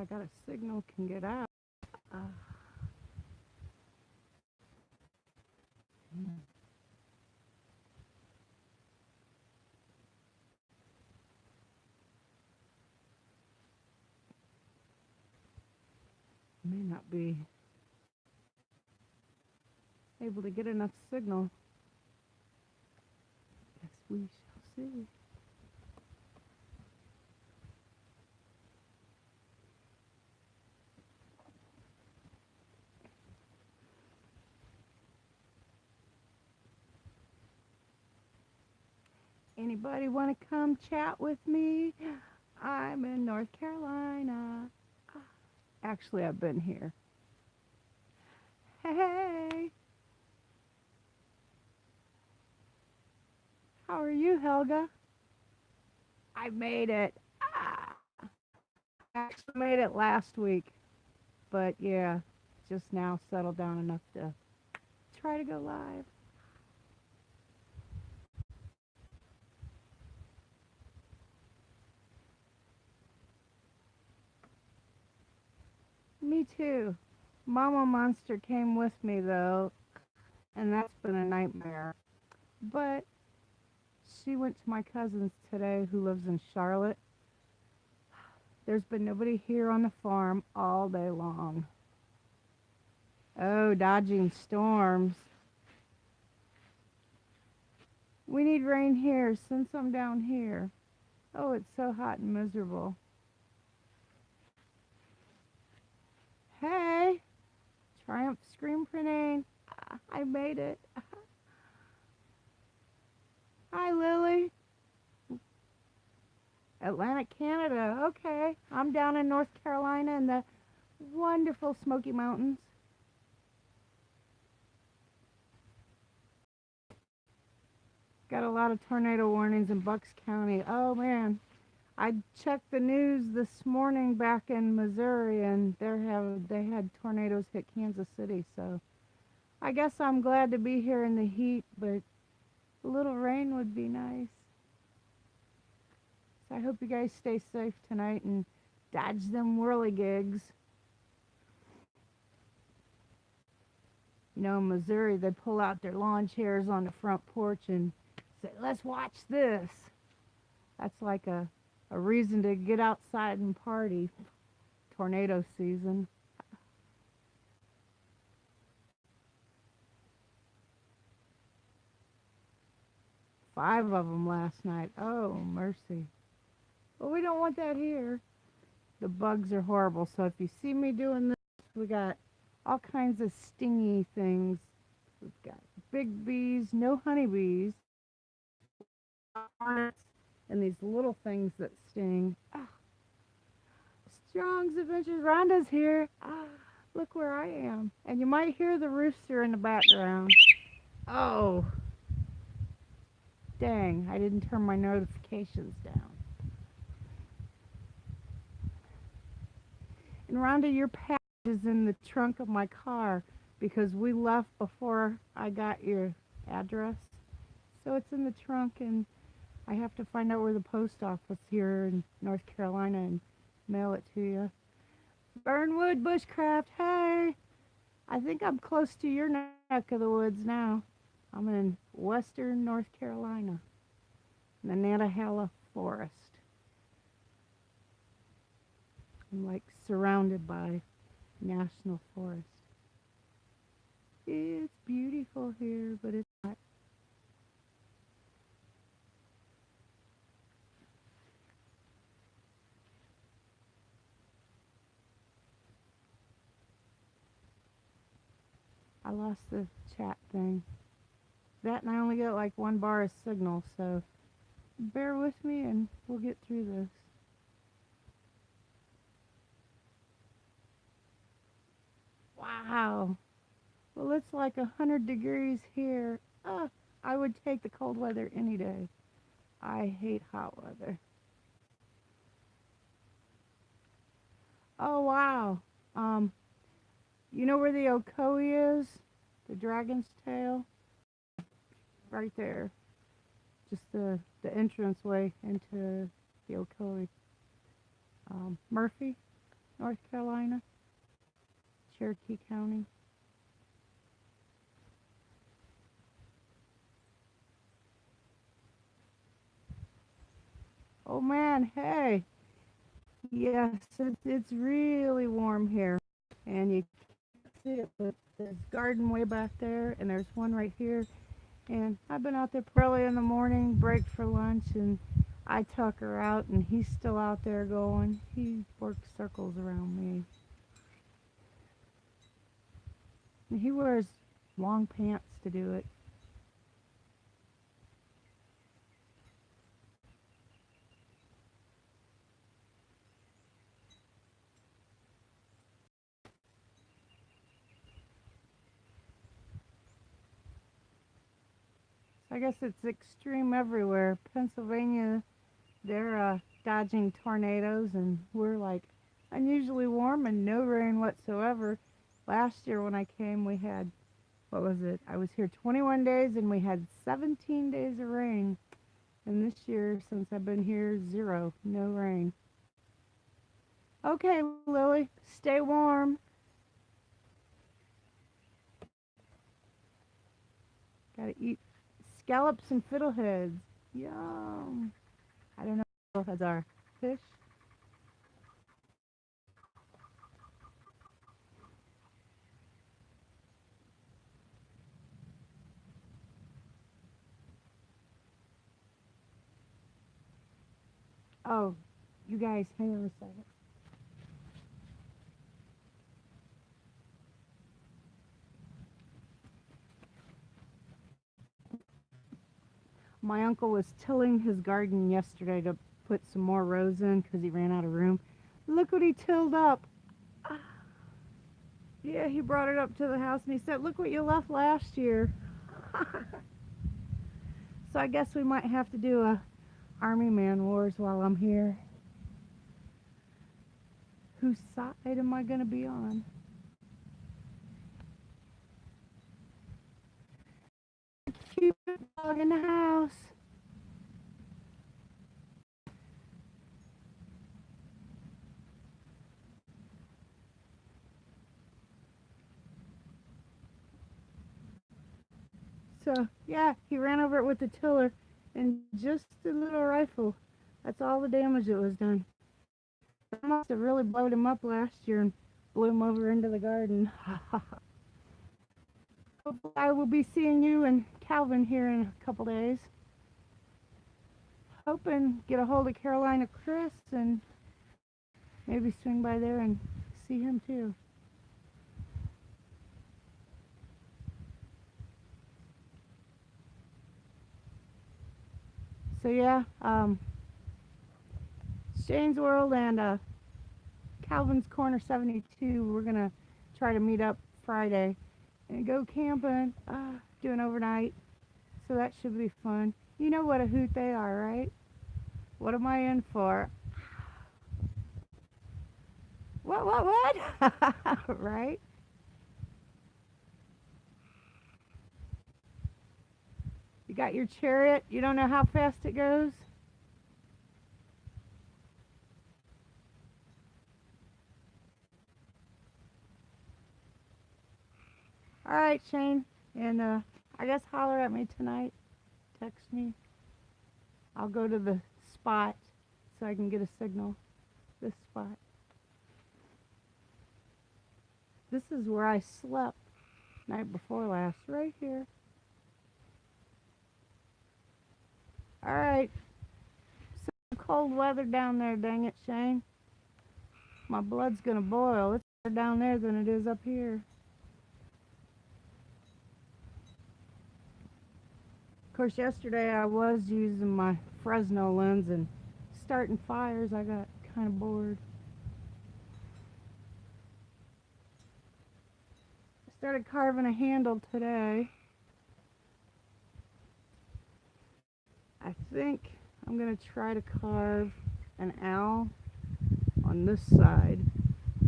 I got a signal can get out. Uh, may not be able to get enough signal. Guess we shall see. Anybody want to come chat with me? I'm in North Carolina. Actually, I've been here. Hey, how are you, Helga? I made it. I actually made it last week, but yeah, just now settled down enough to try to go live. Me too. Mama Monster came with me though, and that's been a nightmare. But she went to my cousin's today who lives in Charlotte. There's been nobody here on the farm all day long. Oh, dodging storms. We need rain here. Send some down here. Oh, it's so hot and miserable. Hey, Triumph Scream Grenade. I made it. Hi, Lily. Atlantic Canada. Okay. I'm down in North Carolina in the wonderful Smoky Mountains. Got a lot of tornado warnings in Bucks County. Oh, man. I checked the news this morning back in Missouri, and they had tornadoes hit Kansas City. So I guess I'm glad to be here in the heat, but a little rain would be nice. So I hope you guys stay safe tonight and dodge them whirligigs. You know, in Missouri, they pull out their lawn chairs on the front porch and say, "Let's watch this." That's like a reason to get outside and party. Tornado season. 5 of them last night. Oh, mercy. Well, we don't want that here. The bugs are horrible. So if you see me doing this, we got all kinds of stingy things. We've got big bees, no honeybees, hornets, and these little things that sting. Strong's Adventures. Rhonda's here. Look where I am. And you might hear the rooster in the background. Oh, dang. I didn't turn my notifications down. And Rhonda, your package is in the trunk of my car because we left before I got your address. So it's in the trunk, and I have to find out where the post office here in North Carolina and mail it to you. Burnwood Bushcraft, hey! I think I'm close to your neck of the woods now. I'm in western North Carolina, in the Nantahala Forest. I'm like surrounded by national forest. It's beautiful here, but it's hot. I lost the chat thing. That, and I only got like 1 bar of signal, so bear with me and we'll get through this. Wow. Well, it's like 100 degrees here. I would take the cold weather any day. I hate hot weather. Oh, wow. You know where the Ocoee is? The dragon's tail? Right there. Just the entranceway into the Ocoee. Murphy? North Carolina, Cherokee County. Oh man, hey. Yes, it's really warm here. And you can't see it, but there's garden way back there, and there's one right here. And I've been out there early in the morning, break for lunch, and I tuck her out, and he's still out there going. He works circles around me. And he wears long pants to do it. So I guess it's extreme everywhere. Pennsylvania, they're dodging tornadoes, and we're like unusually warm and no rain whatsoever. Last year when I came, we had, what was it? I was here 21 days and we had 17 days of rain. And this year, since I've been here, zero, no rain. Okay, Lily, stay warm. Gotta eat scallops and fiddleheads. Yum. I don't know what fiddleheads are. Fish? Oh, you guys, hang on a second. My uncle was tilling his garden yesterday to put some more rows in because he ran out of room. Look what he tilled up. Yeah, he brought it up to the house and he said, look what you left last year. So I guess we might have to do a Army Man Wars while I'm here. Whose side am I going to be on? Cute dog in the house. So, yeah, he ran over it with the tiller and just a little rifle. That's all the damage that was done. I must have really blowed him up last year and blew him over into the garden. Hopefully I will be seeing you and Calvin here in a couple days. Hoping get a hold of Carolina Chris and maybe swing by there and see him too. So yeah, Shane's World and Calvin's Corner 72. We're gonna try to meet up Friday and go camping, do an overnight. So that should be fun. You know what a hoot they are, right? What am I in for? What? Right? You got your chariot. You don't know how fast it goes. All right, Shane. And I guess holler at me tonight. Text me. I'll go to the spot so I can get a signal. This spot. This is where I slept night before last, right here. All right. Some cold weather down there, dang it, Shane. My blood's gonna boil. It's better down there than it is up here. Of course, yesterday I was using my Fresno lens and starting fires. I got kind of bored. I started carving a handle today. I think I'm going to try to carve an owl on this side.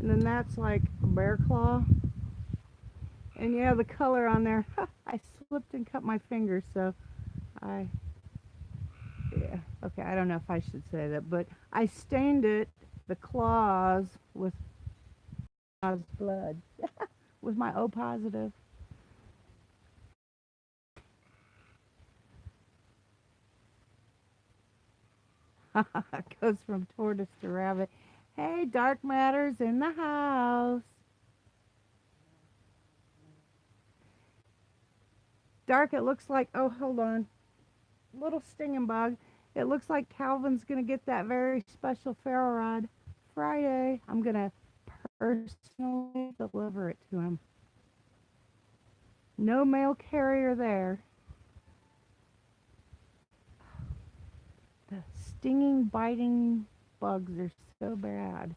And then that's like a bear claw. And yeah, the color on there, I slipped and cut my finger, so yeah, okay, I don't know if I should say that, but I stained it, the claws, with blood with my O positive. Goes from tortoise to rabbit. Hey, dark matters in the house. Dark, it looks like, oh, hold on. Little stinging bug. It looks like Calvin's going to get that very special ferro rod Friday. I'm going to personally deliver it to him. No mail carrier there. The stinging, biting bugs are so bad.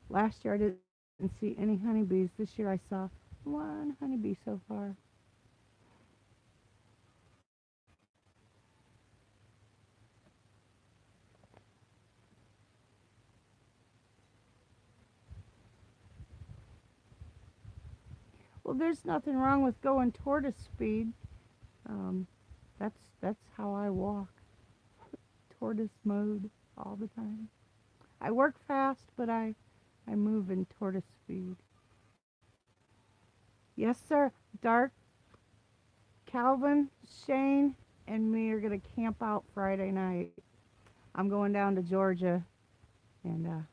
Last year I didn't see any honeybees. This year I saw one honeybee so far. Well, there's nothing wrong with going tortoise speed. Um, that's how I walk. Tortoise mode all the time. I work fast, but I move in tortoise speed. Yes, sir. Dark, Calvin, Shane, and me are gonna camp out Friday night. I'm going down to Georgia, and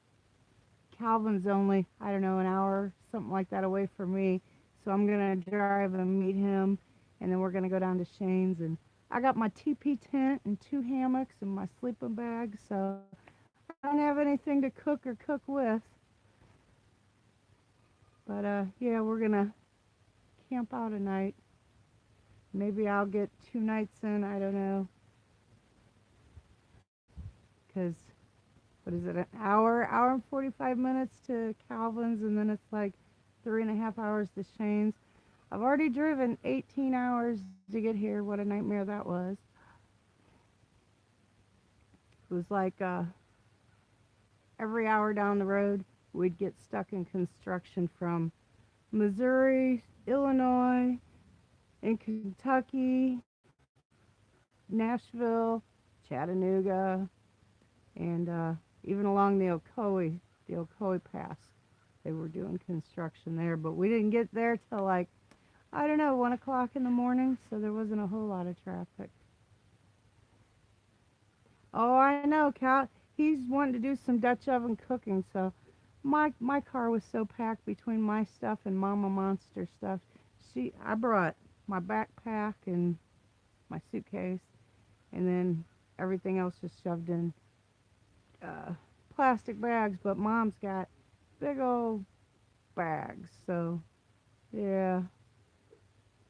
Calvin's only, I don't know, an hour, something like that away from me. So I'm going to drive and meet him, and then we're going to go down to Shane's. And I got my TP tent and 2 hammocks and my sleeping bag, so I don't have anything to cook or cook with. But yeah, we're going to camp out a night. Maybe I'll get 2 nights in, I don't know. Because, what is it, an hour and 45 minutes to Calvin's, and then it's like 3.5 hours to Shane's. I've already driven 18 hours to get here. What a nightmare that was. It was like every hour down the road, we'd get stuck in construction from Missouri, Illinois, in Kentucky, Nashville, Chattanooga, and even along the Ocoee Pass. They were doing construction there, but we didn't get there till like, I don't know, 1 o'clock in the morning, so there wasn't a whole lot of traffic. Oh, I know, Cal. He's wanting to do some Dutch oven cooking, so my car was so packed between my stuff and Mama Monster stuff. I brought my backpack and my suitcase, and then everything else was shoved in uh, plastic bags. But Mom's got big old bags, so yeah.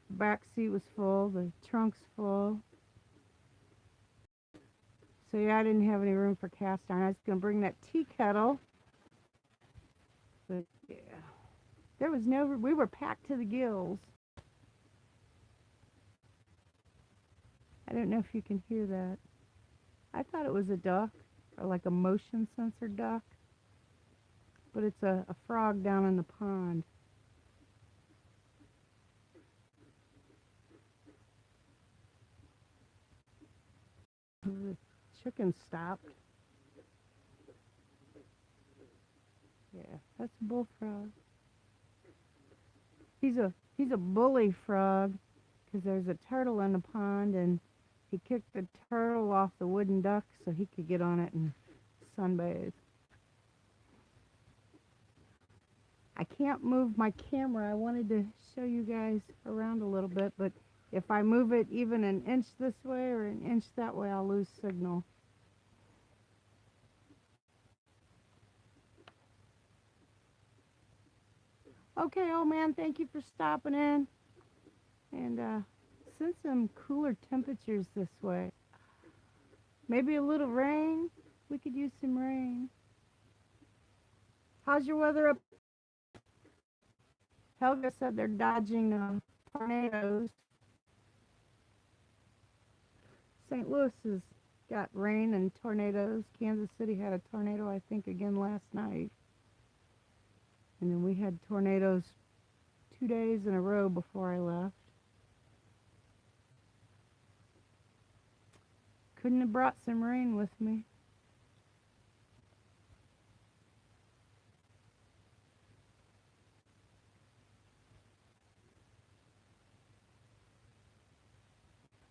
Back seat was full, the trunk's full. So yeah, I didn't have any room for cast iron. I was gonna bring that tea kettle, but yeah, there was no. We were packed to the gills. I don't know if you can hear that. I thought it was a duck or like a motion sensor duck, but it's a frog down in the pond. The chicken stopped. Yeah, that's a bullfrog. He's a bully frog because there's a turtle in the pond, and he kicked the turtle off the wooden duck so he could get on it and sunbathe. I can't move my camera. I wanted to show you guys around a little bit, but if I move it even an inch this way or an inch that way, I'll lose signal. Okay, old man, thank you for stopping in. And send some cooler temperatures this way. Maybe a little rain. We could use some rain. How's your weather up? Helga said they're dodging tornadoes. St. Louis has got rain and tornadoes. Kansas City had a tornado, I think, again last night. And then we had tornadoes 2 days in a row before I left. Couldn't have brought some rain with me.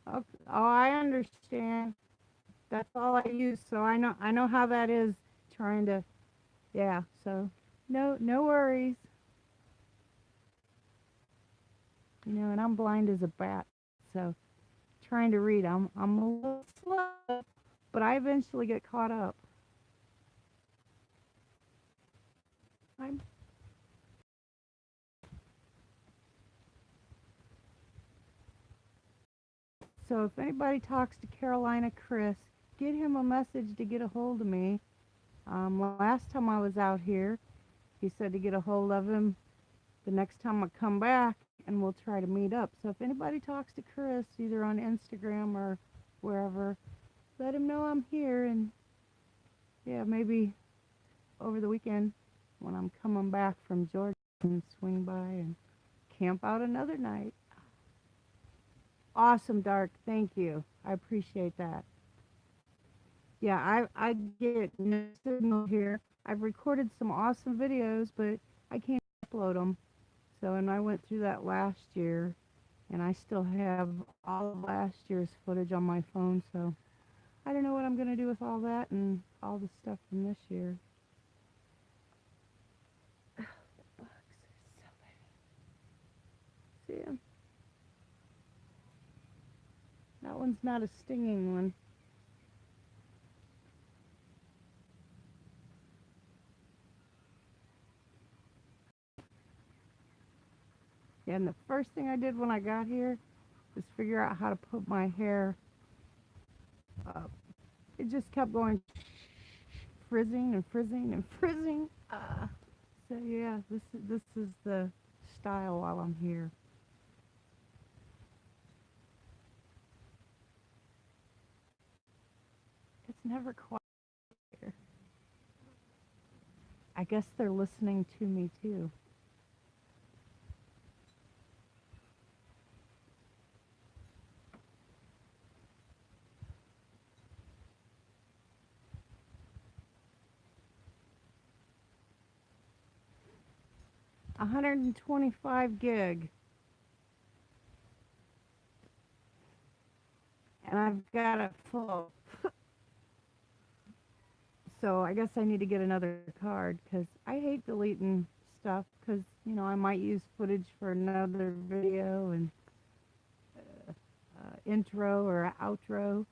Oh, oh, I understand. That's all I use, so I know how that is trying to, yeah, so no worries. And I'm blind as a bat, so trying to read, I'm a little slow, but I eventually get caught up. I'm So if anybody talks to Carolina Chris, get him a message to get a hold of me. Last time I was out here, he said to get a hold of him the next time I come back, and we'll try to meet up. So if anybody talks to Chris, either on Instagram or wherever, let him know I'm here, and yeah, maybe over the weekend when I'm coming back from Georgia, and swing by and camp out another night. Awesome, Dark. Thank you. I appreciate that. Yeah, I get no signal here. I've recorded some awesome videos, but I can't upload them. So, and I went through that last year, and I still have all of last year's footage on my phone. So, I don't know what I'm gonna do with all that and all the stuff from this year. The bugs are so bad. See 'em? That one's not a stinging one. Yeah, and the first thing I did when I got here was figure out how to put my hair up. It just kept going frizzing and frizzing and frizzing. So yeah, this is the style while I'm here. It's never quiet here. I guess they're listening to me too. 125 gig, and I've got it full. So I guess I need to get another card because I hate deleting stuff because I might use footage for another video and intro or outro.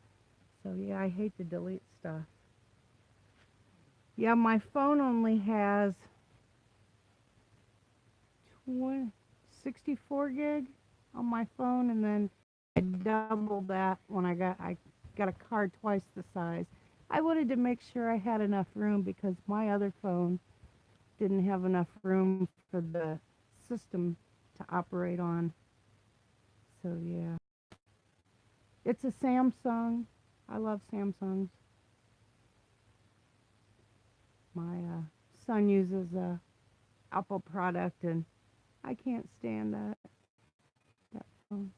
So yeah, I hate to delete stuff. Yeah, my phone only has 20, 64 gig on my phone, and then I doubled that when I got a card twice the size. I wanted to make sure I had enough room because my other phone didn't have enough room for the system to operate on. So yeah, it's a Samsung. I love Samsungs. My son uses a Apple product, and I can't stand that phone.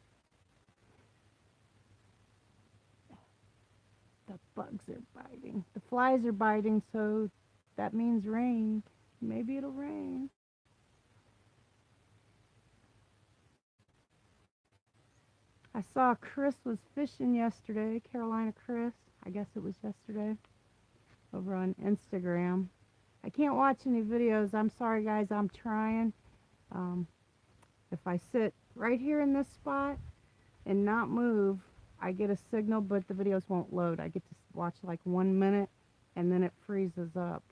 The bugs are biting. The flies are biting, so that means rain. Maybe it'll rain. I saw Chris was fishing yesterday, Carolina Chris. I guess it was yesterday over on Instagram. I can't watch any videos. I'm sorry, guys. I'm trying. Um, if I sit right here in this spot and not move, I get a signal, but the videos won't load. I get to watch like 1 minute and then it freezes up.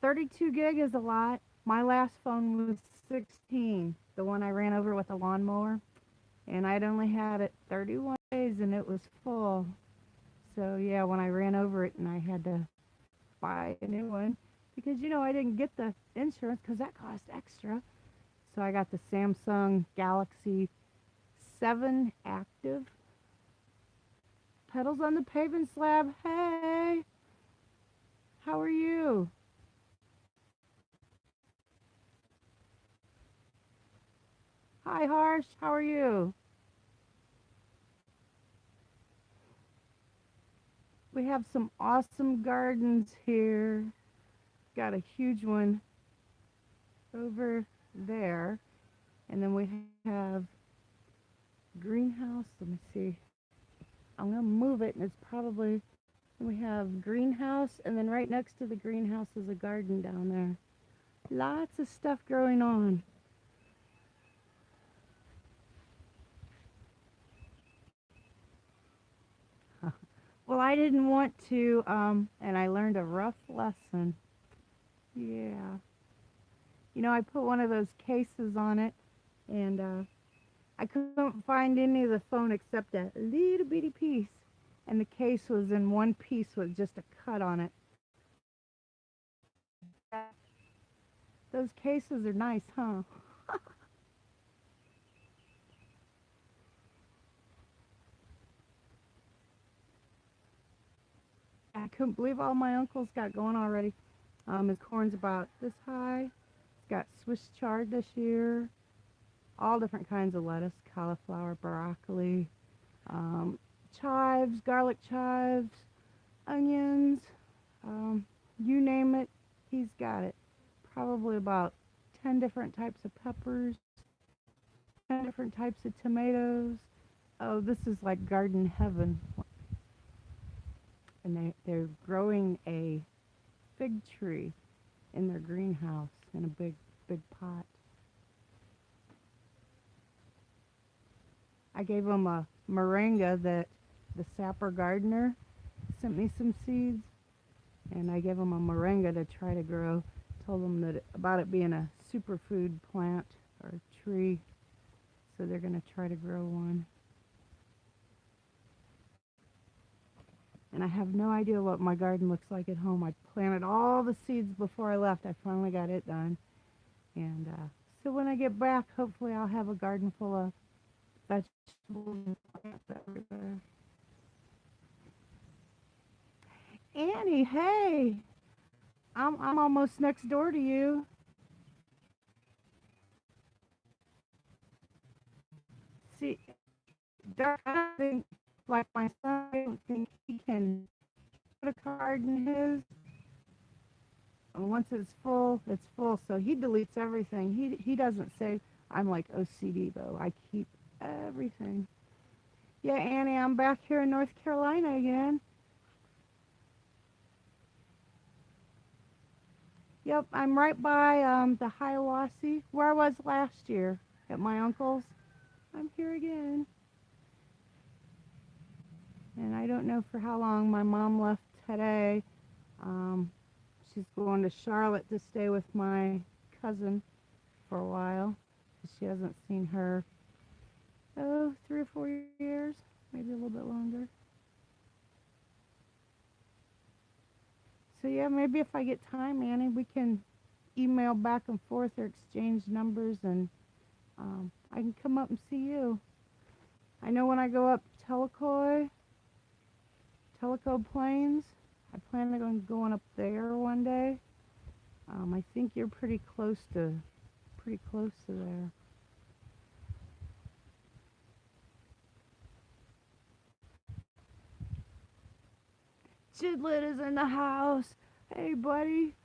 32 gig is a lot. My last phone was 16, the one I ran over with a lawnmower, and I'd only had it 31 days and it was full. So yeah, when I ran over it and I had to buy a new one because I didn't get the insurance because that cost extra. So I got the Samsung Galaxy 7 Active. Pedals on the paving slab. Hey, how are you? Hi, Harsh. How are you? We have some awesome gardens here. Got a huge one over there. And then we have greenhouse. Let me see. I'm gonna move it, and it's probably we have greenhouse, and then right next to the greenhouse is a garden down there. Lots of stuff growing on. Well, I didn't want to, and I learned a rough lesson. Yeah. I put one of those cases on it, and I couldn't find any of the phone except a little bitty piece. And the case was in one piece with just a cut on it. Those cases are nice, huh? I couldn't believe all my uncles got going already. His corn's about this high. He's got Swiss chard this year. All different kinds of lettuce, cauliflower, broccoli, um, chives, garlic chives, onions, um, you name it, he's got it. Probably about 10 different types of peppers, 10 different types of tomatoes. Oh, this is like garden heaven. And they're growing a fig tree in their greenhouse in a big pot. I gave them a moringa that the sapper gardener sent me some seeds, and I gave them a moringa to try to grow. Told them that about it being a superfood plant or tree, so they're going to try to grow one. And I have no idea what my garden looks like at home. I planted all the seeds before I left. I finally got it done. And so when I get back, hopefully I'll have a garden full of vegetables and plants everywhere. Annie, hey, I'm almost next door to you. See, Dark, I don't think, like my son, I don't think he can put a card in his. And once it's full, it's full. So he deletes everything. He doesn't say I'm like OCD though. I keep everything. Yeah, Annie, I'm back here in North Carolina again. Yep, I'm right by the Hiawassee, where I was last year at my uncle's. I'm here again. And I don't know for how long. My mom left today. Um, she's going to Charlotte to stay with my cousin for a while. She hasn't seen her, 3 or 4 years, maybe a little bit longer. So yeah, maybe if I get time, Annie, we can email back and forth or exchange numbers, and I can come up and see you. I know when I go up Tellico Plains, I plan on going up there one day. I think you're pretty close to there. Chidlet is in the house. Hey, buddy,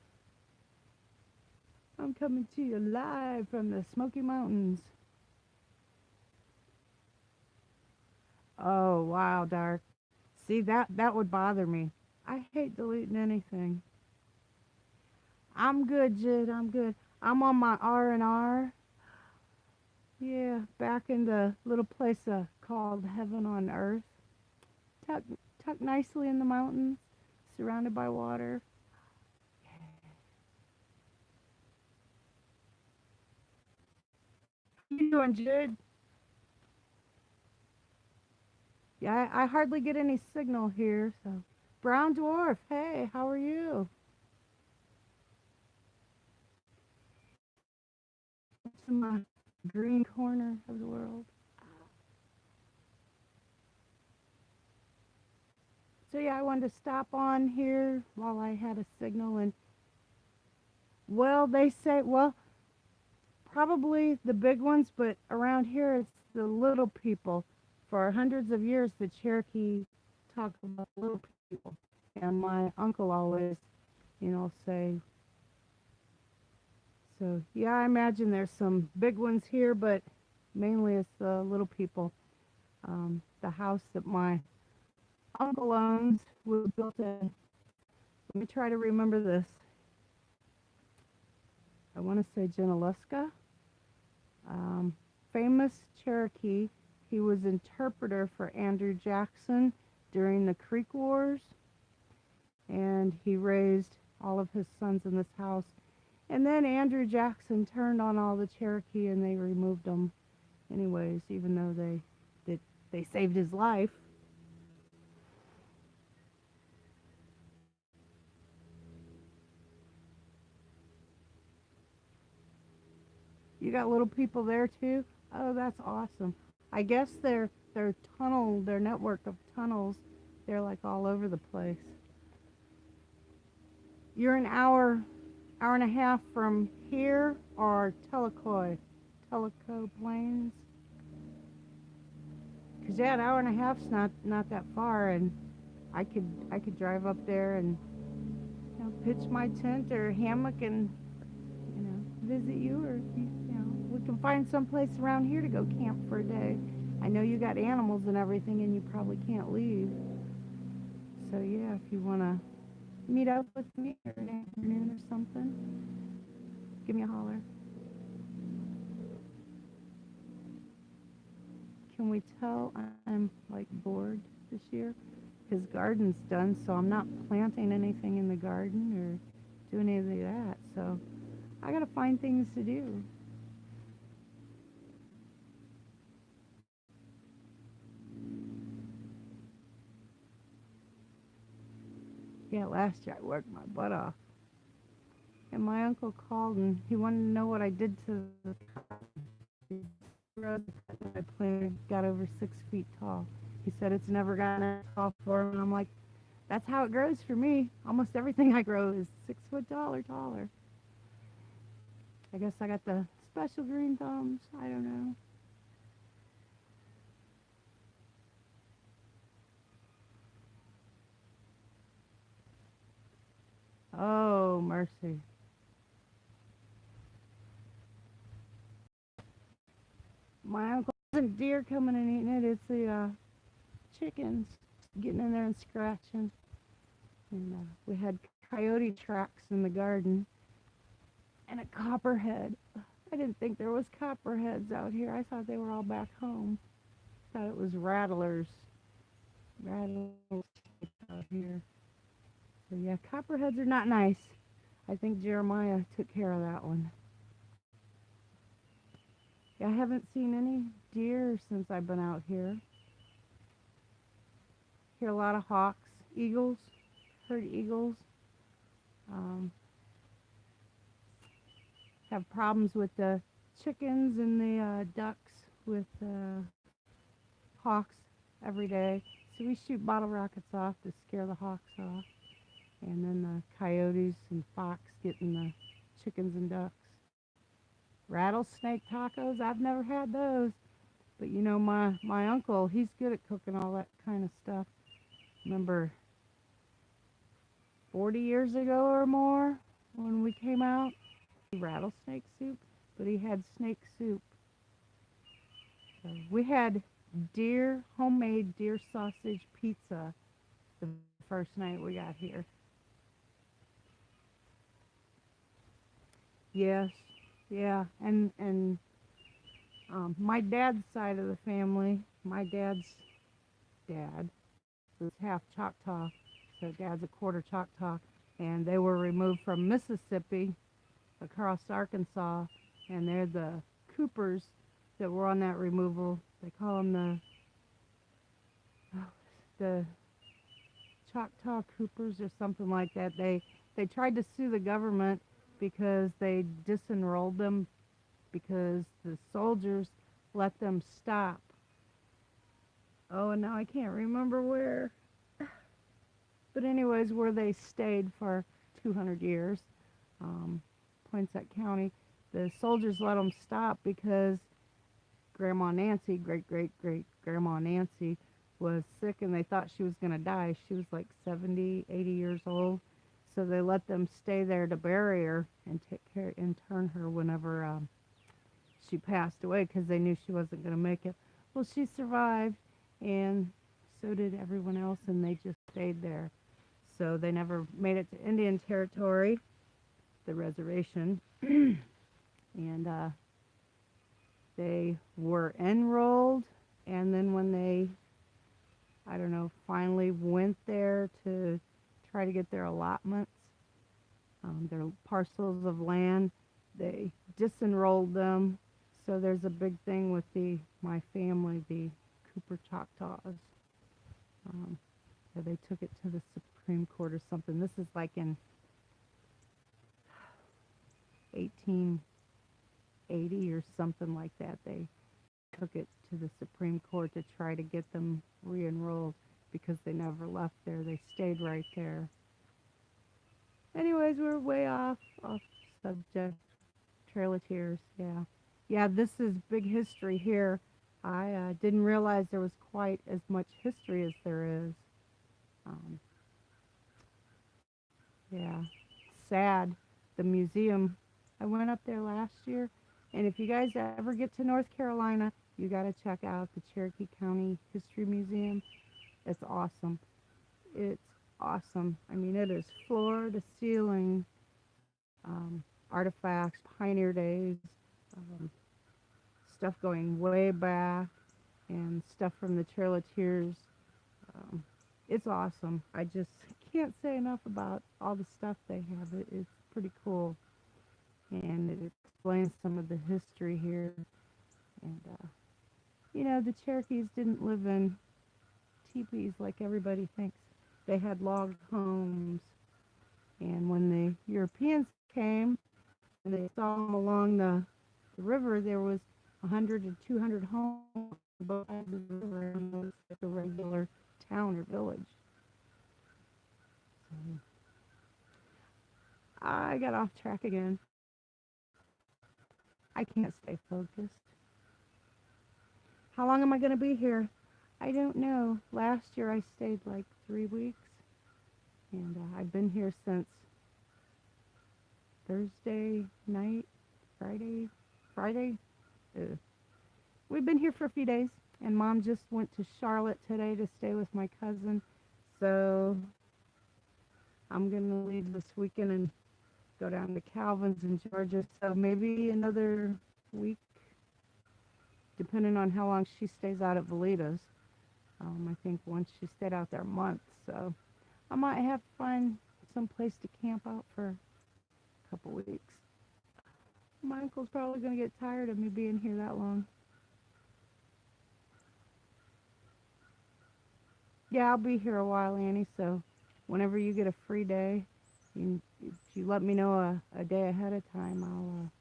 I'm coming to you live from the Smoky Mountains. Oh, wow, Dark. See, that would bother me. I hate deleting anything. I'm good, Jid. I'm good. I'm on my R&R. Yeah, back in the little place called Heaven on Earth. Tucked, tucked nicely in the mountains, surrounded by water. How you doing, Jid? Yeah, I hardly get any signal here, so. Brown Dwarf, hey, how are you? It's in my green corner of the world. So yeah, I wanted to stop on here while I had a signal, and well, they say, well, probably the big ones, but around here it's the little people. For hundreds of years, the Cherokee talked about little people, and my uncle always, say So, yeah, I imagine there's some big ones here, but mainly it's the little people. The house that my uncle owns was built in, let me try to remember this. I want to say Junaluska. Um, Famous Cherokee. He was interpreter for Andrew Jackson during the Creek Wars, and he raised all of his sons in this house. And then Andrew Jackson turned on all the Cherokee, and they removed them anyways, even though they saved his life. You got little people there too? Oh, that's awesome. I guess their network of tunnels, they're like all over the place. You're an hour and a half from here or Teleco Plains. Cause yeah, an hour and a half's not that far, and I could drive up there and pitch my tent or hammock and visit you, or we can find some place around here to go camp for a day. I know you got animals and everything, and you probably can't leave. So yeah, if you wanna meet up with me or an afternoon or something, give me a holler. Can we tell I'm like bored this year? His garden's done, so I'm not planting anything in the garden or doing any of that. So I gotta find things to do. Yeah, last year I worked my butt off. And my uncle called and he wanted to know what I did to the road that I planted got over 6 feet tall. He said it's never gotten that tall before, and I'm like, that's how it grows for me. Almost everything I grow is 6 foot tall or taller. I guess I got the special green thumbs. I don't know. Oh, mercy. My uncle isn't deer coming and eating it. It's the chickens getting in there and scratching. And we had coyote tracks in the garden and a copperhead. I didn't think there was copperheads out here. I thought they were all back home. Thought it was rattlers out here. So yeah, copperheads are not nice. I think Jeremiah took care of that one. Yeah, I haven't seen any deer since I've been out here. Hear a lot of hawks, eagles. Heard eagles. Um, have problems with the chickens and the ducks with hawks every day. So we shoot bottle rockets off to scare the hawks off. And then the coyotes and fox getting the chickens and ducks. Rattlesnake tacos, I've never had those. But my uncle, he's good at cooking all that kind of stuff. Remember 40 years ago or more when we came out, rattlesnake soup, but he had snake soup. So we had homemade deer sausage pizza the first night we got here. Yes, yeah, and my dad's side of the family, my dad's dad was half Choctaw, so dad's a quarter Choctaw, and they were removed from Mississippi across Arkansas, and they're the Coopers that were on that removal. They call them the Choctaw Coopers or something like that. They tried to sue the government because they disenrolled them because the soldiers let them stop. Oh, and now I can't remember where. But anyways, where they stayed for 200 years, um, Poinsett County, the soldiers let them stop because Grandma Nancy, great great great Grandma Nancy, was sick and they thought she was going to die. She was like 70, 80 years old. So they let them stay there to bury her and take care and turn her whenever she passed away because they knew she wasn't going to make it. Well, she survived, and so did everyone else, and they just stayed there. So they never made it to Indian Territory, the reservation, and they were enrolled. And then when they, I don't know, finally went there to try to get their allotments, their parcels of land, they disenrolled them. So there's a big thing with my family, the Cooper Choctaws. So they took it to the Supreme Court or something. This is like in 1880 or something like that. They took it to the Supreme Court to try to get them re-enrolled because they never left there. They stayed right there. Anyways, we're way off subject. Trail of Tears, yeah. Yeah, this is big history here. I didn't realize there was quite as much history as there is. Um, yeah, sad. The museum, I went up there last year, and if you guys ever get to North Carolina, you got to check out the Cherokee County History Museum. It's awesome. It's awesome. I mean, it is floor to ceiling artifacts, pioneer days, um, stuff going way back, and stuff from the Trail of Tears. Um, it's awesome. I just can't say enough about all the stuff they have. It's pretty cool, and it explains some of the history here. And the Cherokees didn't live in teepees like everybody thinks. They had log homes, and when the Europeans came and they saw them along the river, there was 100 to 200 homes on both sides of the river, and it was like a regular town or village. So I got off track again. I can't stay focused. How long am I going to be here? I don't know. Last year I stayed like 3 weeks, and I've been here since Thursday night, Friday. Uh, we've been here for a few days, and Mom just went to Charlotte today to stay with my cousin. So I'm going to leave this weekend and go down to Calvin's in Georgia. So maybe another week, depending on how long she stays out at Valita's. I think once she stayed out there a month. So I might have to find some place to camp out for a couple weeks. My uncle's probably going to get tired of me being here that long. Yeah, I'll be here a while, Annie, so whenever you get a free day, if you let me know a day ahead of time, I'll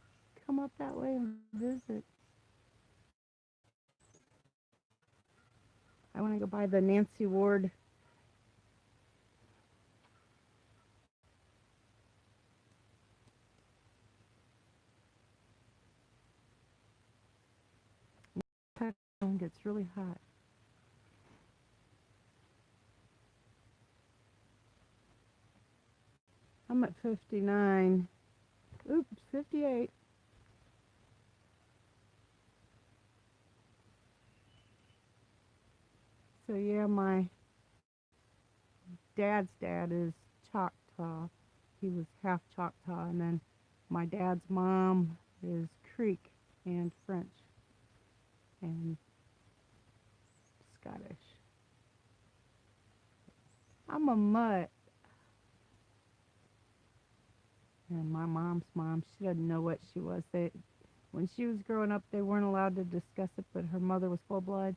come up that way and visit. I want to go by the Nancy Ward. It gets really hot. I'm at 59. Oops, 58. So yeah, my dad's dad is Choctaw. He was half Choctaw, and then my dad's mom is Creek and French and Scottish. I'm a mutt, and my mom's mom, she doesn't know what she was. When she was growing up, they weren't allowed to discuss it, but her mother was full blood,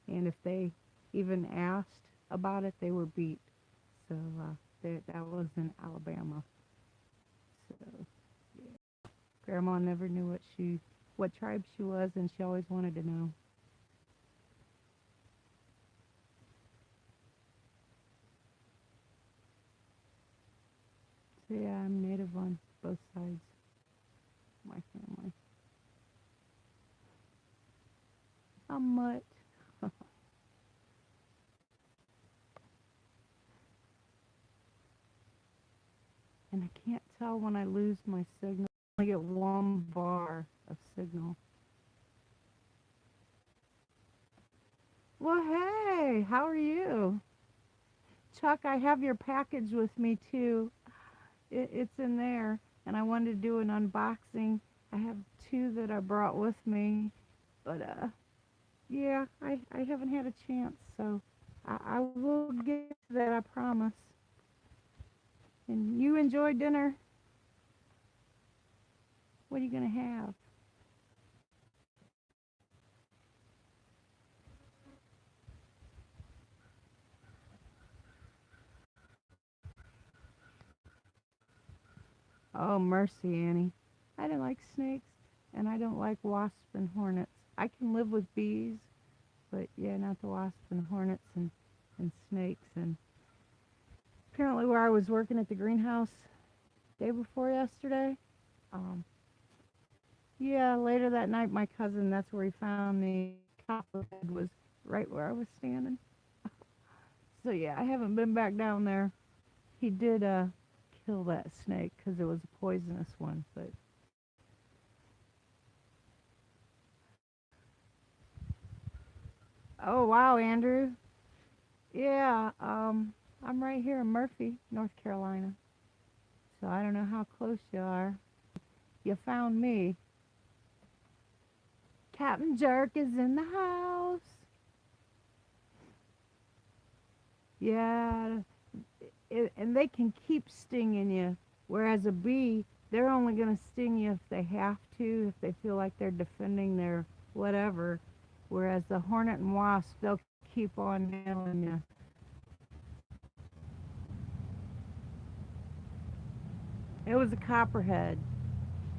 and if they even asked about it, they were beat. So that was in Alabama. So yeah, Grandma never knew what tribe she was, and she always wanted to know. So yeah, I'm native on both sides of my family. I'm mutt. tell when I lose my signal. I get one bar of signal. Well, hey, how are you? Chuck, I have your package with me too. It's in there, and I wanted to do an unboxing. I have two that I brought with me, but yeah, I haven't had a chance, so I will get to that, I promise. And you enjoy dinner? What are you gonna have? Oh, mercy, Annie. I don't like snakes, and I don't like wasps and hornets. I can live with bees, but yeah, not the wasps and hornets and snakes. And apparently, where I was working at the greenhouse day before yesterday, um, yeah, later that night, my cousin, that's where he found me. Copperhead was right where I was standing. So yeah, I haven't been back down there. He did kill that snake because it was a poisonous one, but oh wow, Andrew. Yeah, I'm right here in Murphy, North Carolina. So I don't know how close you are. You found me. Captain Jerk is in the house. Yeah, and they can keep stinging you. Whereas a bee, they're only going to sting you if they have to, if they feel like they're defending their whatever. Whereas the hornet and wasp, they'll keep on nailing you. It was a copperhead.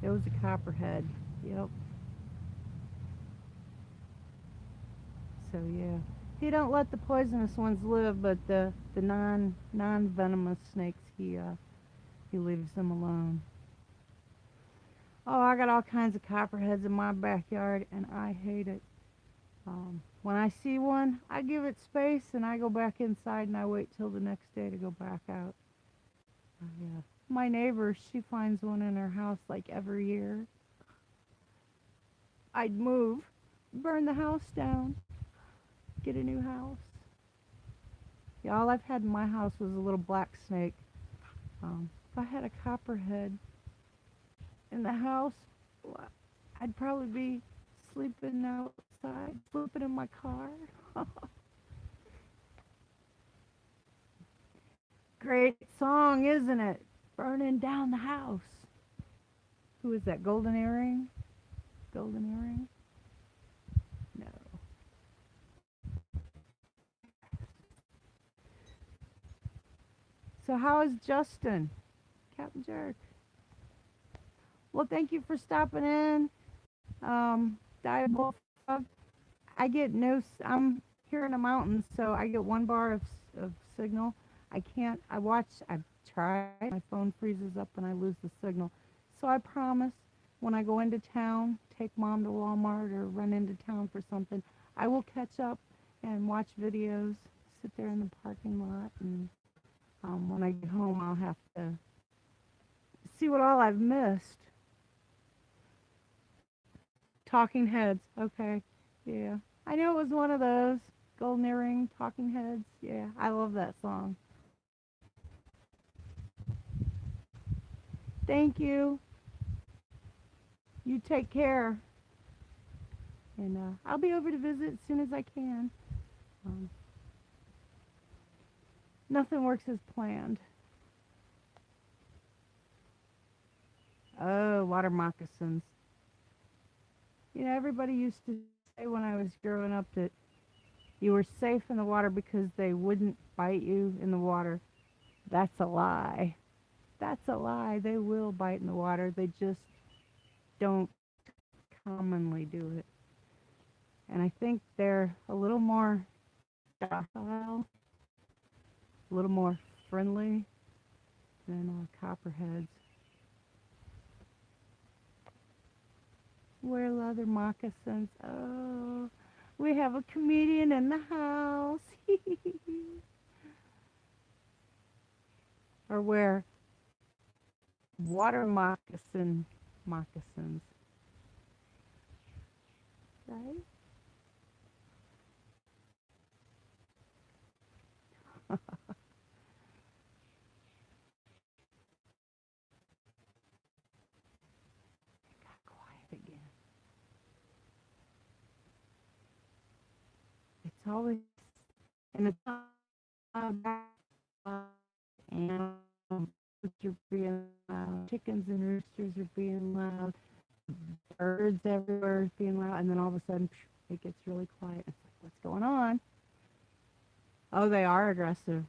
It was a copperhead. Yep. So yeah, he don't let the poisonous ones live, but the non venomous snakes he leaves them alone. Oh, I got all kinds of copperheads in my backyard, and I hate it. When I see one, I give it space, and I go back inside, and I wait till the next day to go back out. Yeah. My neighbor, she finds one in her house like every year. I'd move, burn the house down, get a new house. Yeah, all I've had in my house was a little black snake. If I had a copperhead in the house, well, I'd probably be sleeping outside, sleeping in my car. Great song, isn't it? Burning down the house. Who is that? Golden Earring? Golden Earring? No. So how is Justin? Captain Jerk. Well, thank you for stopping in. Diabolical. I get no. I'm here in the mountains, so I get one bar of signal. I can't. I watch. I try. My phone freezes up and I lose the signal. So I promise, when I go into town, take mom to Walmart or run into town for something, I will catch up and watch videos. Sit there in the parking lot, and when I get home, I'll have to see what all I've missed. Talking Heads. Okay. Yeah. I know it was one of those. Golden Earring, Talking Heads. Yeah, I love that song. Thank you. You take care. And I'll be over to visit as soon as I can. Um, Nothing works as planned. Oh, water moccasins. You know, everybody used to say when I was growing up that you were safe in the water because they wouldn't bite you in the water. That's a lie. That's a lie. They will bite in the water. They just don't commonly do it. And I think they're a little more docile, a little more friendly than copperheads. Wear leather moccasins. Oh, we have a comedian in the house. Or wear water moccasins, right? Got quiet again. It's always and it's and are being loud. Chickens and roosters are being loud. Birds everywhere is being loud, and then all of a sudden it gets really quiet. It's like, what's going on? Oh, they are aggressive.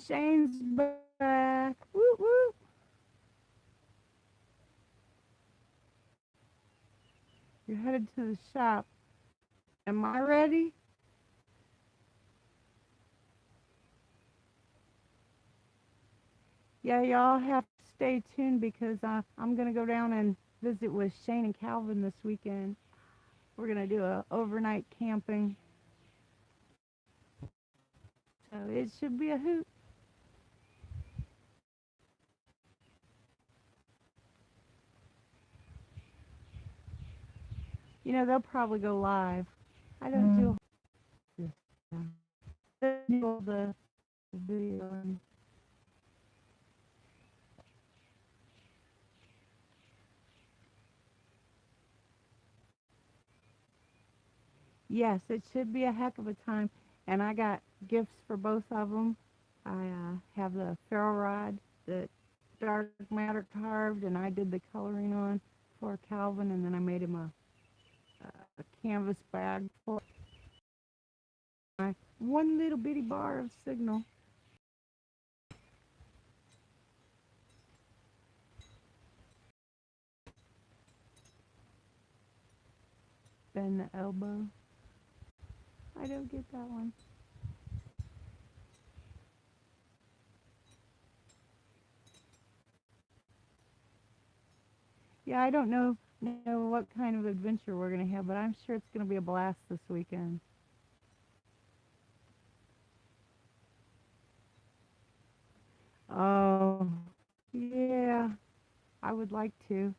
Shane's back. Woo woo. You're headed to the shop. Am I ready? Yeah, y'all have to stay tuned because I'm gonna go down and visit with Shane and Calvin this weekend. We're gonna do a overnight camping, so it should be a hoot. You know, they'll probably go live. I don't do this. Do the video. And yes, it should be a heck of a time. And I got gifts for both of them. I have the ferro rod that dark matter carved, and I did the coloring on for Calvin, and then I made him a canvas bag for my one little bitty bar of signal. Bend the elbow. I don't get that one. Yeah, I don't know what kind of adventure we're gonna have, but I'm sure it's gonna be a blast this weekend. Oh, yeah, I would like to.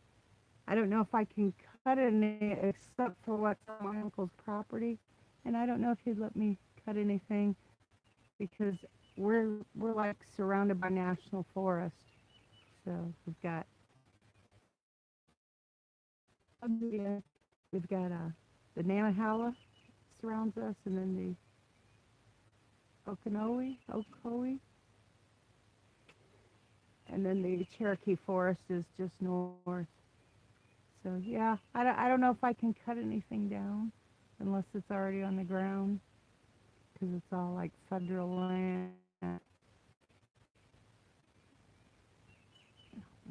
I don't know if I can cut any except for what's on my uncle's property, and I don't know if he'd let me cut anything because we're like surrounded by national forest. So yeah, we've got the Nanahala surrounds us, and then the Ocoee, and then the Cherokee Forest is just north. So yeah, I don't know if I can cut anything down unless it's already on the ground because it's all like federal land.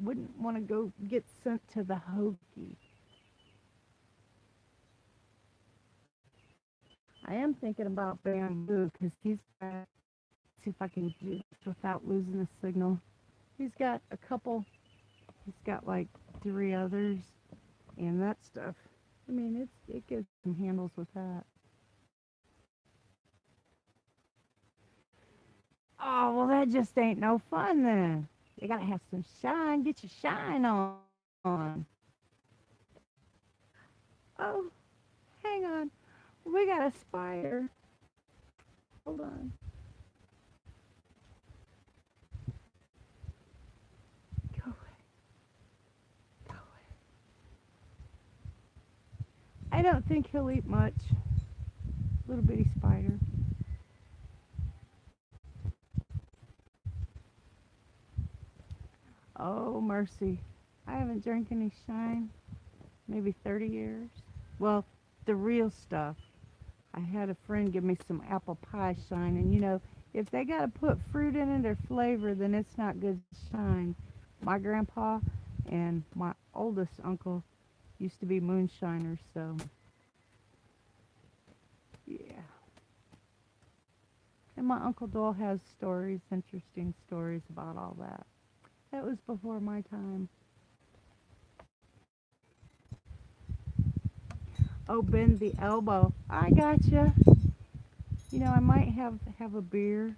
Wouldn't want to go get sent to the Hokie. I am thinking about bamboo because he's got. See if I can do this without losing the signal. He's got a couple. He's got like three others and that stuff. I mean, it gives some handles with that. Oh well, that just ain't no fun then. You gotta have some shine. Get your shine on. Oh, hang on. We got a spider. Hold on. Go away. Go away. I don't think he'll eat much. Little bitty spider. Oh mercy. I haven't drank any shine maybe 30 years. Well, the real stuff. I had a friend give me some apple pie shine, and you know, if they got to put fruit in it or flavor, then it's not good shine. My grandpa and my oldest uncle used to be moonshiners, so yeah. And my Uncle Dole has stories, interesting stories about all that. That was before my time. Oh, bend the elbow. I gotcha. You know, I might have a beer.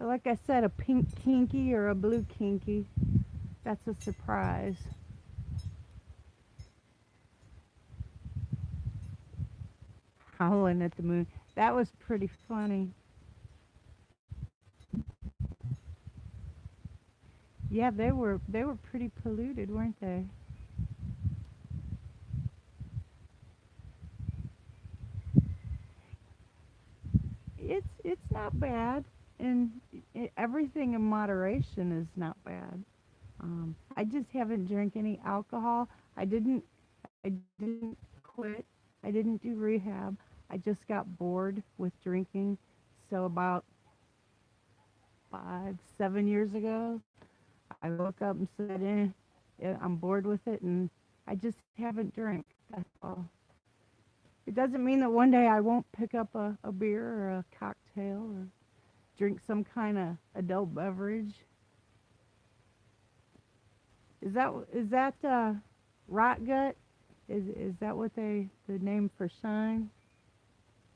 Or like I said, a pink kinky or a blue kinky. That's a surprise. Howling at the moon. That was pretty funny. Yeah, they were pretty polluted, weren't they? It's not bad, and everything in moderation is not bad. I just haven't drank any alcohol. I didn't quit. I didn't do rehab. I just got bored with drinking. So about 5, 7 years ago, I woke up and said, I'm bored with it, and I just haven't drank. That's all. It doesn't mean that one day I won't pick up a beer or a cocktail or drink some kind of adult beverage. Is that rot gut? Is that what the name for shine?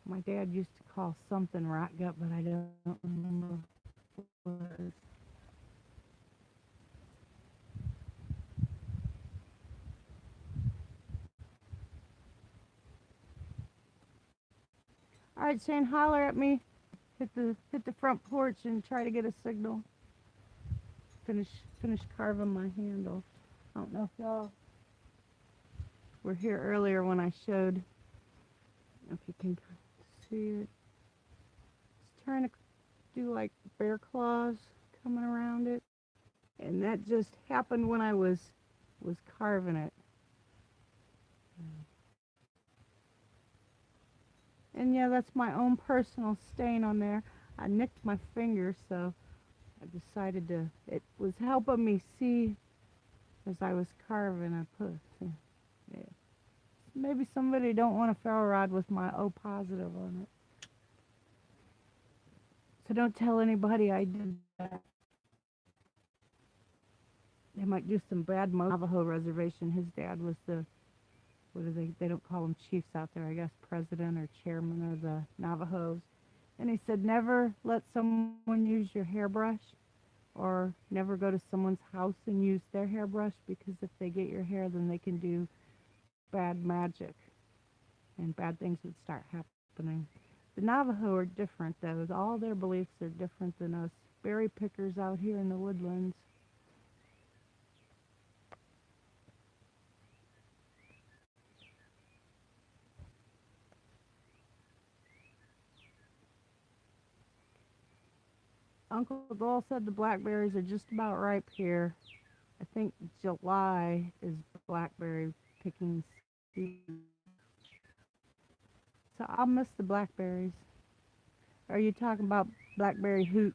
My dad used to call something rot gut, but I don't remember what it was. All right, Shane, holler at me. Hit the front porch and try to get a signal. Finish finish carving my handle. I don't know if y'all were here earlier when I showed. If you can see it, it's trying to do like bear claws coming around it, and that just happened when I was carving it. And yeah, that's my own personal stain on there. I nicked my finger, so I decided to. It was helping me see as I was carving. I put. Yeah. Maybe somebody don't want a ferro rod with my O positive on it. So don't tell anybody I did that. They might do some bad Navajo reservation. His dad was the, what do they don't call them chiefs out there, I guess president or chairman of the Navajos. And he said never let someone use your hairbrush or never go to someone's house and use their hairbrush because if they get your hair then they can do bad magic and bad things would start happening. The Navajo are different though. All their beliefs are different than us berry pickers out here in the woodlands. Uncle Dole said the blackberries are just about ripe here. I think July is blackberry picking season. So I'll miss the blackberries. Are you talking about blackberry hooch?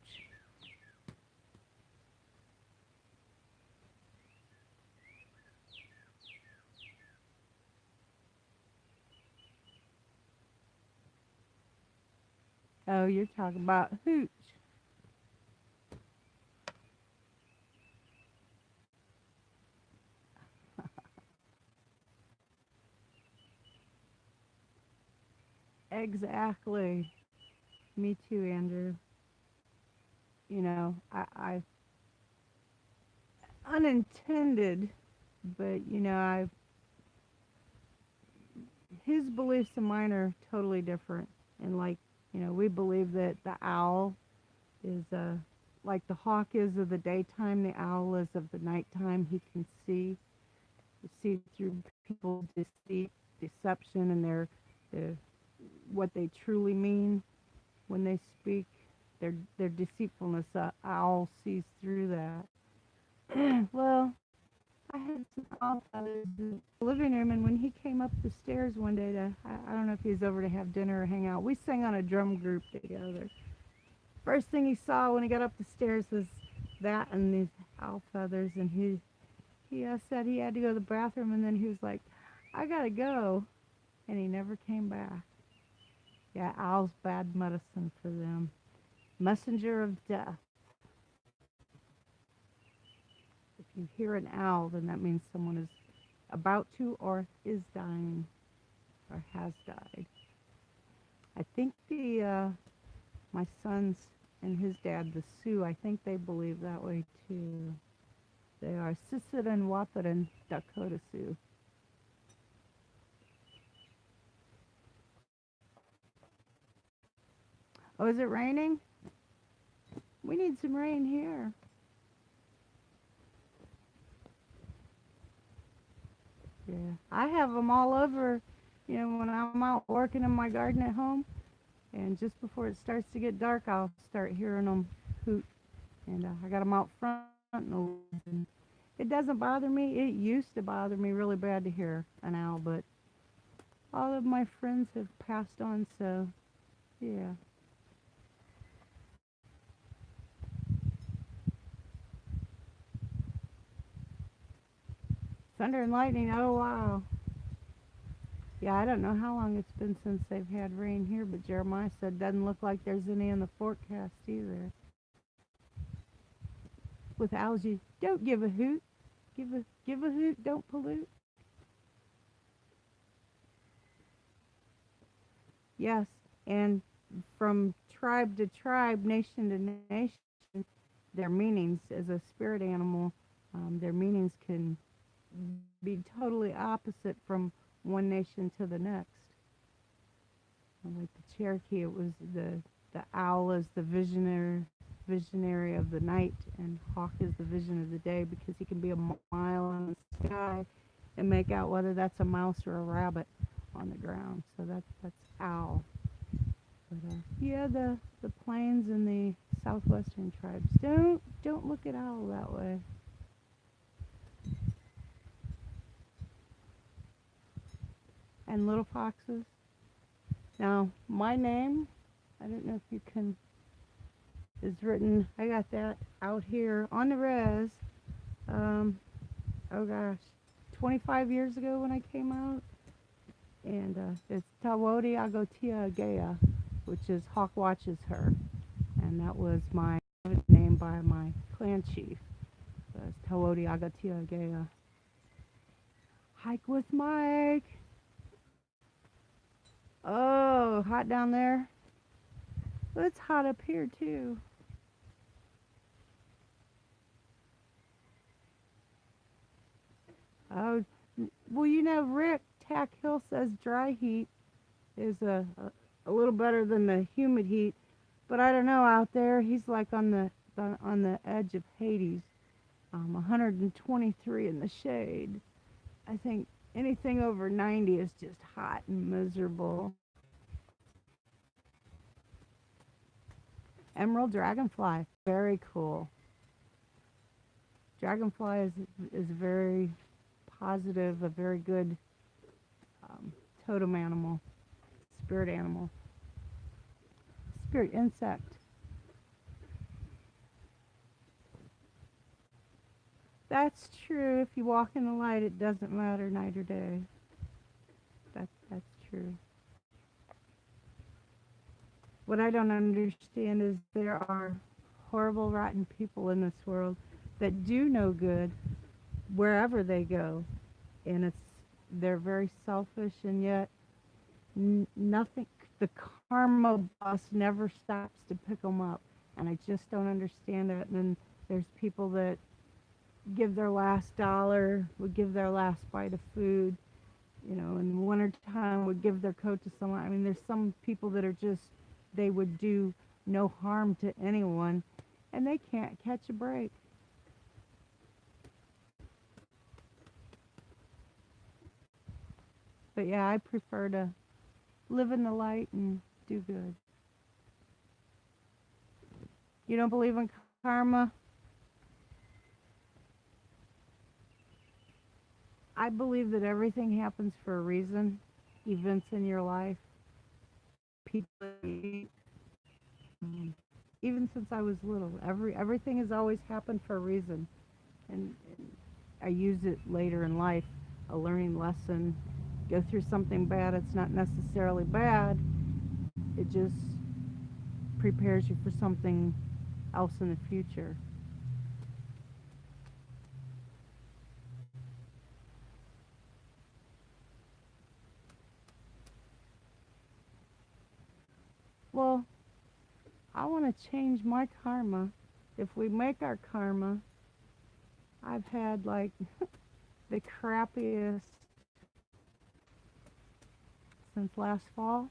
Oh, you're talking about hooch. Exactly. Me too, Andrew. I unintended, but his beliefs and mine are totally different. And like, we believe that the owl is like the hawk is of the daytime, the owl is of the nighttime. He can see through people's deception and their what they truly mean when they speak. Their deceitfulness. Owl sees through that. Well, I had some owl feathers in the living room, and when he came up the stairs one day I don't know if he was over to have dinner or hang out. We sang on a drum group together. First thing he saw when he got up the stairs was that and these owl feathers, and he said he had to go to the bathroom, and then he was like, "I gotta go," and he never came back. Yeah, owl's bad medicine for them. Messenger of death. If you hear an owl, then that means someone is about to or is dying or has died. I think the my sons and his dad, the Sioux, I think they believe that way too. They are Sisseton, Wahpeton, Dakota Sioux. Oh, is it raining? We need some rain here. Yeah, I have them all over. You know, when I'm out working in my garden at home, and just before it starts to get dark, I'll start hearing them hoot. And I got them out front. And it doesn't bother me. It used to bother me really bad to hear an owl, but all of my friends have passed on, so yeah. Thunder and lightning. Oh wow. Yeah, I don't know how long it's been since they've had rain here, but Jeremiah said doesn't look like there's any in the forecast either. With algae, don't give a hoot. Give a hoot. Don't pollute. Yes, and from tribe to tribe, nation to nation, their meanings as a spirit animal, their meanings can be totally opposite from one nation to the next. Like the Cherokee, it was the owl is the visionary of the night, and hawk is the vision of the day because he can be a mile in the sky and make out whether that's a mouse or a rabbit on the ground. So that's owl. But yeah, the plains and the southwestern tribes don't look at owl that way. And little foxes. Now my name, I don't know if you can, is written. I got that out here on the res. Um, oh gosh, 25 years ago when I came out, and it's Tawodi Agotia Agea, which is Hawk watches her, and that was my name by my clan chief. So it's Tawodi Agotia Agea. Hike with Mike. Oh, hot down there. Well, it's hot up here too. Oh, well, you know, Rick Tack Hill says dry heat is a little better than the humid heat, but I don't know out there. He's like on the edge of Hades, 123 in the shade. I think anything over 90 is just hot and miserable. Emerald dragonfly, very cool. Dragonfly is very positive, a very good um, totem animal, spirit animal, spirit insect. That's true. If you walk in the light, it doesn't matter night or day. That's true. What I don't understand is there are horrible, rotten people in this world that do no good wherever they go, and they're very selfish, and yet nothing. The karma bus never stops to pick them up, and I just don't understand it. And then there's people that give their last dollar, would give their last bite of food, you know, in the wintertime would give their coat to someone. I mean, there's some people that are just, they would do no harm to anyone, and they can't catch a break. But yeah, I prefer to live in the light and do good. You don't believe in karma? I believe that everything happens for a reason. Events in your life, people, even since I was little, everything has always happened for a reason, and I use it later in life, a learning lesson. Go through something bad, it's not necessarily bad. It just prepares you for something else in the future. Well, I want to change my karma. If we make our karma, I've had like the crappiest since last fall.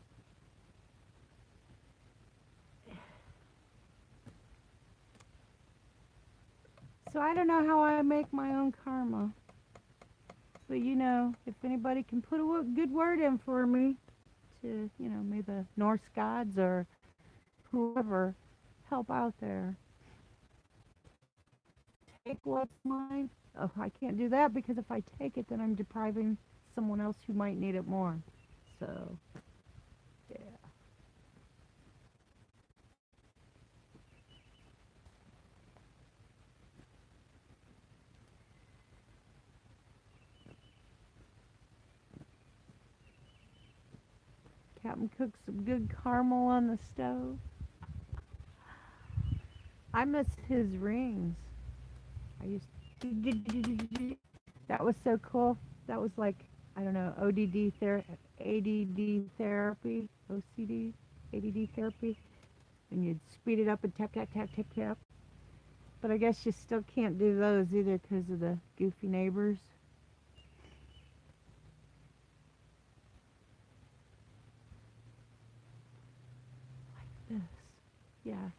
So I don't know how I make my own karma. But if anybody can put a good word in for me to, may the Norse gods or whoever help out there. Take what's mine. Oh, I can't do that because if I take it, then I'm depriving someone else who might need it more. So, yeah. Captain cooked some good caramel on the stove. I miss his rings. I used that was so cool. That was like, I don't know, ADD therapy, OCD, ADD therapy. And you'd speed it up and tap, tap, tap, tap, tap. But I guess you still can't do those either because of the goofy neighbors. This. Yes.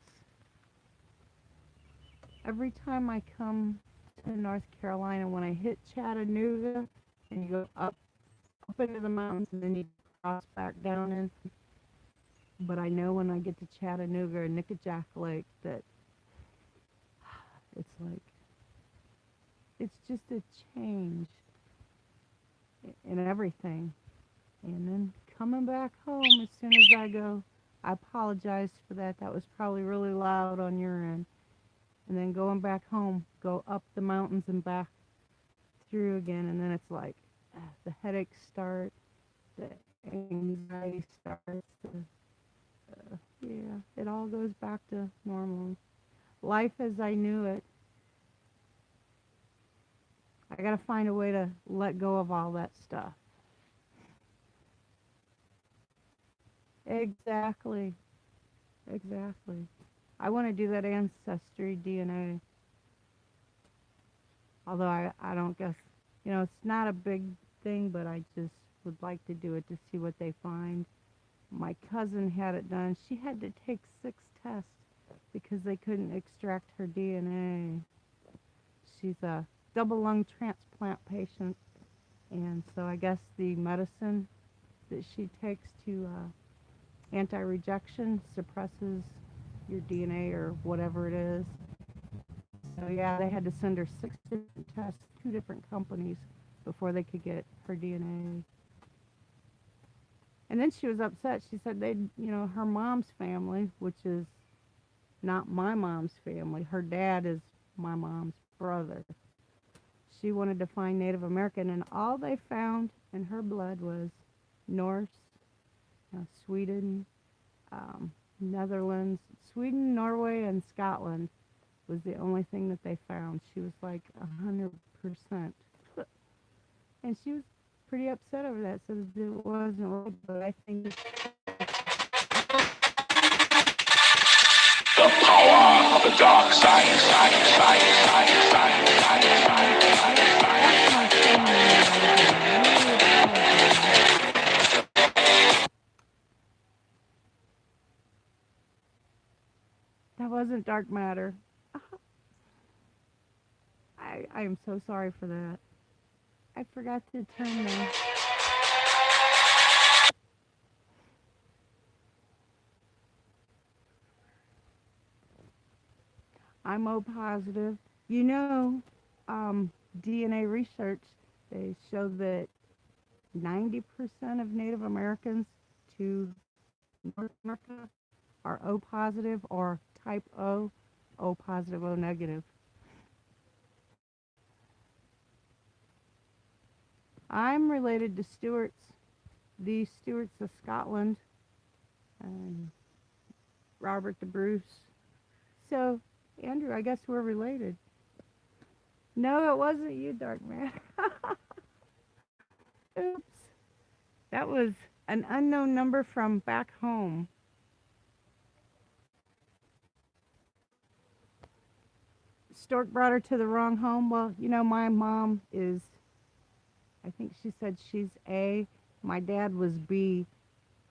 Every time I come to North Carolina, when I hit Chattanooga and you go up into the mountains and then you cross back down in. But I know when I get to Chattanooga or Nickajack Lake that it's like, it's just a change in everything. And then coming back home as soon as I go, I apologize for that. That was probably really loud on your end. And then going back home, go up the mountains and back through again. And then it's like the headaches start, the anxiety starts. Yeah, it all goes back to normal. Life as I knew it. I got to find a way to let go of all that stuff. Exactly. Exactly. I want to do that ancestry DNA. Although I don't guess, it's not a big thing, but I just would like to do it to see what they find. My cousin had it done. She had to take 6 tests because they couldn't extract her DNA. She's a double lung transplant patient, and so I guess the medicine that she takes to anti-rejection suppresses your DNA or whatever it is. So yeah, they had to send her 6 different tests, 2 different companies, before they could get her DNA. And then she was upset. She said her mom's family, which is not my mom's family. Her dad is my mom's brother. She wanted to find Native American, and all they found in her blood was Norse, Sweden, Netherlands, Sweden, Norway, and Scotland was the only thing that they found. She was like 100%. And she was pretty upset over that, so it wasn't right, but I think the power of the dark side, side, side, side, side, side, side, side, that wasn't dark matter. I am so sorry for that. I forgot to turn the... I'm O positive. DNA research, they show that 90% of Native Americans to North America are O positive or type O, O positive, O negative. I'm related to Stuarts, the Stuarts of Scotland, and Robert the Bruce. So, Andrew, I guess we're related. No, it wasn't you, Dark Matter. Oops. That was an unknown number from back home. stork brought her to the wrong home. Well, my mom is, I think she said she's A. My dad was B.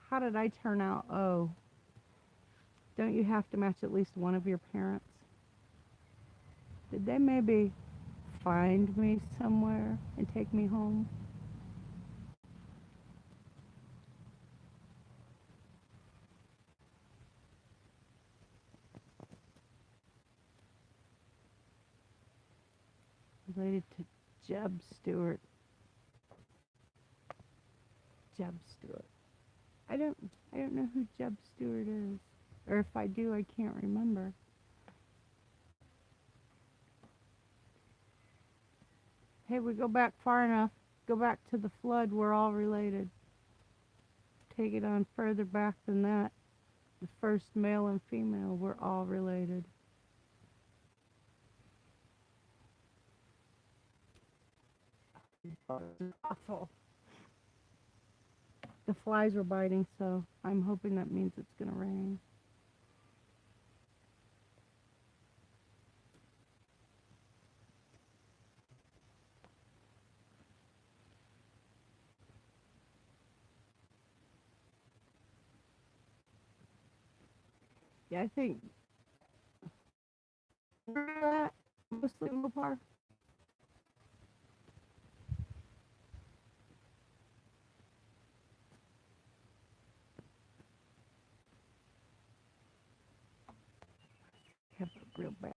How did I turn out O? Don't you have to match at least one of your parents? Did they maybe find me somewhere and take me home? Related to Jeb Stewart. Jeb Stewart. I don't I don't know who Jeb Stewart is. Or if I do, I can't remember. Hey, we go back far enough. Go back to the flood. We're all related. Take it on further back than that. The first male and female, we're all related. It's awful. The flies were biting, so I'm hoping that means it's going to rain. Yeah, I think that mostly Mopar. Have a real bad